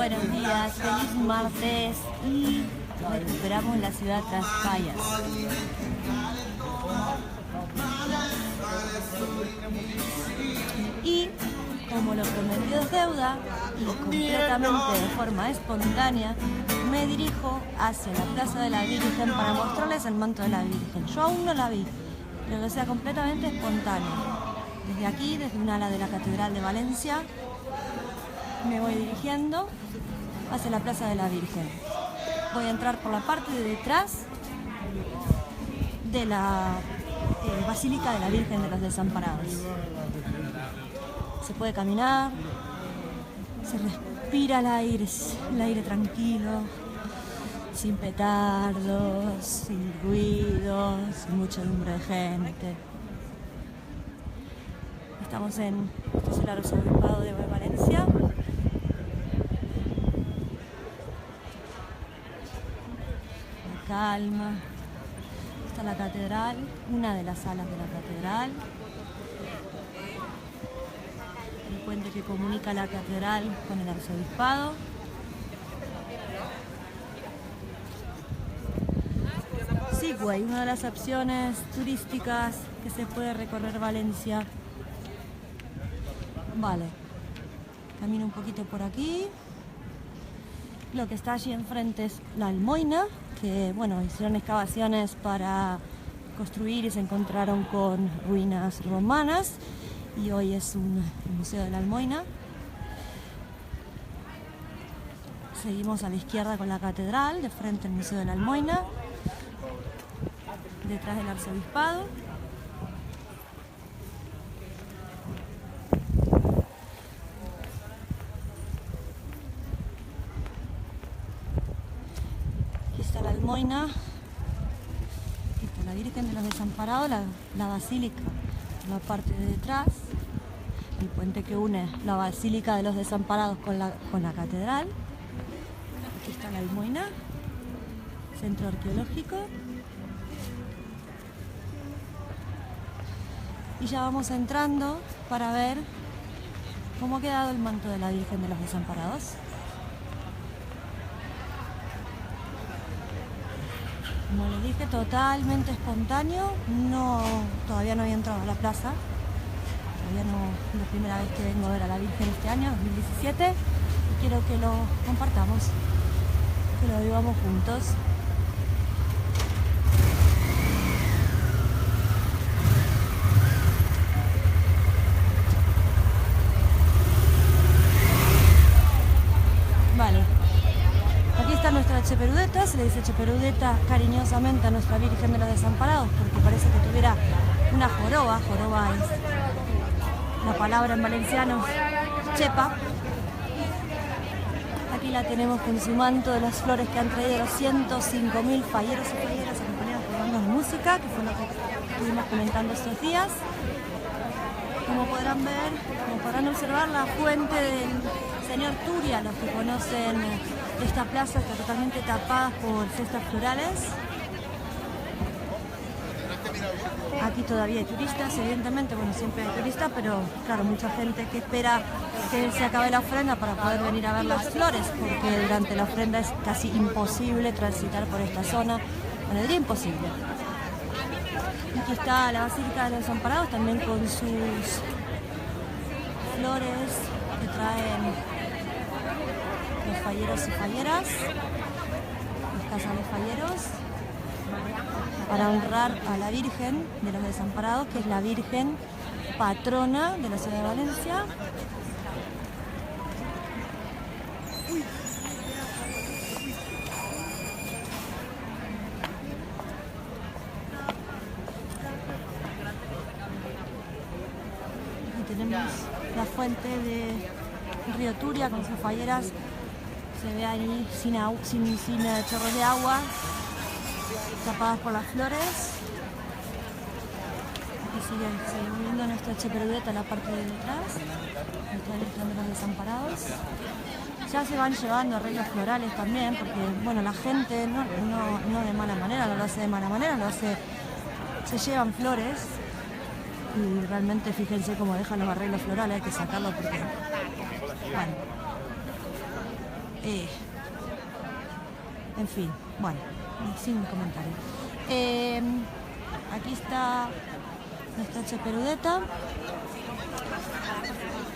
Buenos días, feliz martes y recuperamos la ciudad tras fallas. Y como lo prometido es deuda y completamente de forma espontánea, me dirijo hacia la Plaza de la Virgen para mostrarles el manto de la Virgen. Yo aún no la vi, pero que sea completamente espontáneo. Desde aquí, desde un ala de la Catedral de Valencia, me voy dirigiendo hacia la Plaza de la Virgen. Voy a entrar por la parte de detrás de la Basílica de la Virgen de los Desamparados. Se puede caminar, se respira el aire tranquilo, sin petardos, sin ruidos, sin muchedumbre de gente. Estamos en el Arzobispado de Valencia. La calma. Está la catedral, una de las salas de la catedral. El puente que comunica la catedral con el arzobispado. Segway, una de las opciones turísticas que se puede recorrer Valencia. Vale, camino un poquito por aquí. Lo que está allí enfrente es la Almoina, que bueno, hicieron excavaciones para construir y se encontraron con ruinas romanas y hoy es el Museo de la Almoina. Seguimos a la izquierda con la catedral, de frente al Museo de la Almoina, detrás del arzobispado. Está la Almoina, aquí está la Virgen de los Desamparados, la Basílica en la parte de detrás, el puente que une la Basílica de los Desamparados con la catedral. Aquí está la Almoina, centro arqueológico. Y ya vamos entrando para ver cómo ha quedado el manto de la Virgen de los Desamparados. Como les dije, totalmente espontáneo. Todavía no había entrado a la plaza. Todavía no, es la primera vez que vengo a ver a la Virgen este año, 2017. Y quiero que lo compartamos, que lo vivamos juntos. Vale. Aquí está nuestra Cheperudeta, se le dice Cheperudeta cariñosamente a nuestra Virgen de los Desamparados porque parece que tuviera una joroba. Joroba es la palabra en valenciano, chepa. Aquí la tenemos con su manto de las flores que han traído los 105.000 falleros y falleras acompañados por bandas de música, que fue lo que estuvimos comentando estos días. Como podrán observar, la fuente del señor Turia, los que conocen esta plaza está totalmente tapada por cestas florales. Aquí todavía hay turistas, evidentemente, bueno, siempre hay turistas, pero claro, mucha gente que espera que se acabe la ofrenda para poder venir a ver las flores, porque durante la ofrenda es casi imposible transitar por esta zona, bueno, diría imposible. Aquí está la Basílica de los Desamparados, también con sus flores que traen los falleros y falleras, los casales falleros, para honrar a la Virgen de los Desamparados, que es la Virgen patrona de la ciudad de Valencia. Aquí tenemos la fuente de río Turia con sus falleras. Se ve ahí sin chorros de agua, tapadas por las flores. Aquí seguimos viendo nuestra Cheperudeta, la parte de detrás, nuestra Virgen de los Desamparados. Ya se van llevando arreglos florales también, porque bueno, la gente no de mala manera, no lo hace de mala manera, se llevan flores. Y realmente fíjense cómo dejan los arreglos florales, hay que sacarlos porque, bueno, En fin, bueno, sin comentarios. Aquí está nuestra Cheperudeta.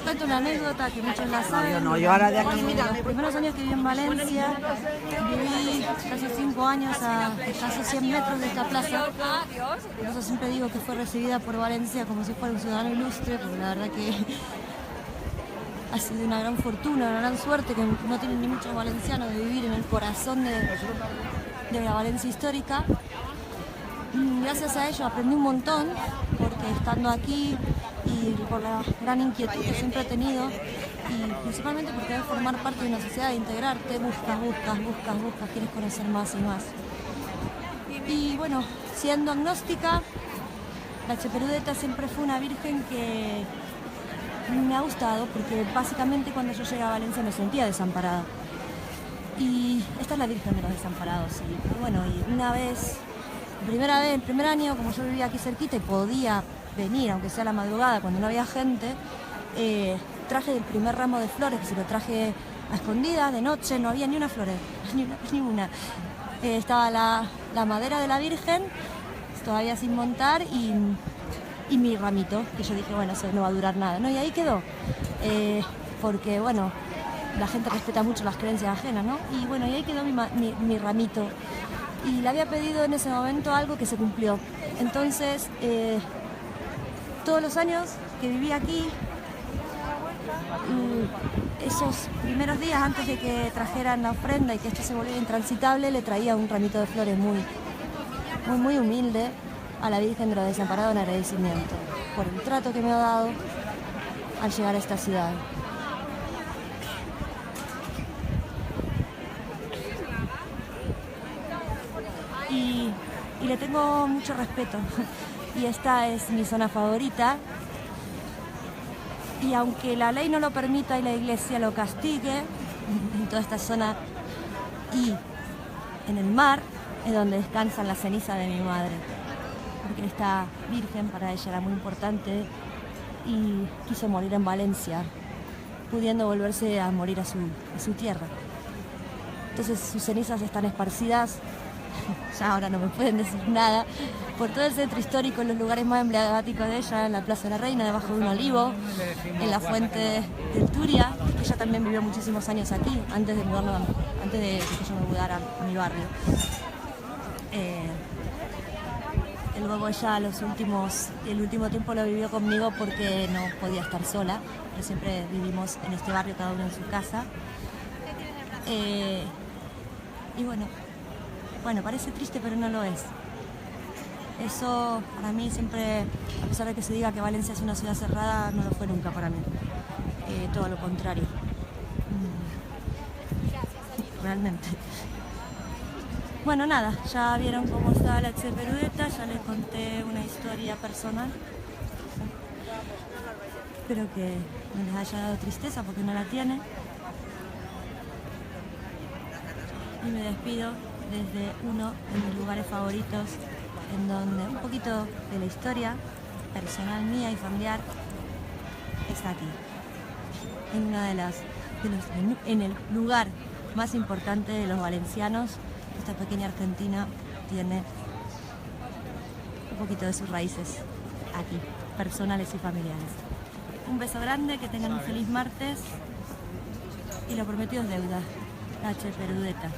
Cuento una anécdota que muchos la saben. Yo ahora de aquí, mira. Los primeros años que viví en Valencia, viví casi 5 años a escasos 100 metros de esta plaza. Por eso siempre digo que fue recibida por Valencia como si fuera un ciudadano ilustre, porque la verdad que ha sido una gran fortuna, una gran suerte, que no tienen ni muchos valencianos de vivir en el corazón de la Valencia histórica. Gracias a ello aprendí un montón, porque estando aquí y por la gran inquietud que siempre he tenido, y principalmente porque querer formar parte de una sociedad, de integrarte, buscas, quieres conocer más y más. Y bueno, siendo agnóstica, la Cheperudeta siempre fue una virgen que me ha gustado, porque básicamente cuando yo llegué a Valencia me sentía desamparada. Y esta es la Virgen de los Desamparados. Y bueno, y una vez, el primer año, como yo vivía aquí cerquita y podía venir, aunque sea a la madrugada, cuando no había gente, traje el primer ramo de flores, que se lo traje a escondidas, de noche, no había ni una flor, ni una. Estaba la madera de la Virgen, todavía sin montar, y mi ramito, que yo dije, bueno, eso no va a durar nada, ¿no? Y ahí quedó, porque, bueno, la gente respeta mucho las creencias ajenas, ¿no? Y bueno, y ahí quedó mi ramito. Y le había pedido en ese momento algo que se cumplió. Entonces, todos los años que viví aquí, esos primeros días antes de que trajeran la ofrenda y que esto se volviera intransitable, le traía un ramito de flores muy humilde a la Virgen de los Desamparados en agradecimiento por el trato que me ha dado al llegar a esta ciudad. Y le tengo mucho respeto. Y esta es mi zona favorita. Y aunque la ley no lo permita y la iglesia lo castigue, en toda esta zona y en el mar es donde descansan las cenizas de mi madre. Porque esta virgen para ella era muy importante y quiso morir en Valencia, pudiendo volverse a morir a su tierra. Entonces sus cenizas están esparcidas, ya ahora no me pueden decir nada, por todo el centro histórico, en los lugares más emblemáticos de ella, en la Plaza de la Reina, debajo de un olivo, en la fuente del Turia, que ella también vivió muchísimos años aquí, antes de que yo me mudara a mi barrio. Luego ella el último tiempo lo vivió conmigo porque no podía estar sola, pero siempre vivimos en este barrio, cada uno en su casa. Y bueno, parece triste, pero no lo es. Eso para mí siempre, a pesar de que se diga que Valencia es una ciudad cerrada, no lo fue nunca para mí. Todo lo contrario. Realmente. Bueno, nada, ya vieron cómo está la Cheperudeta, ya les conté una historia personal. Espero que no les haya dado tristeza porque no la tiene. Y me despido desde uno de mis lugares favoritos, en donde un poquito de la historia personal mía y familiar está aquí. En el lugar más importante de los valencianos. Esta pequeña Argentina tiene un poquito de sus raíces aquí, personales y familiares. Un beso grande, que tengan un feliz martes y lo prometido es deuda. La Cheperudeta.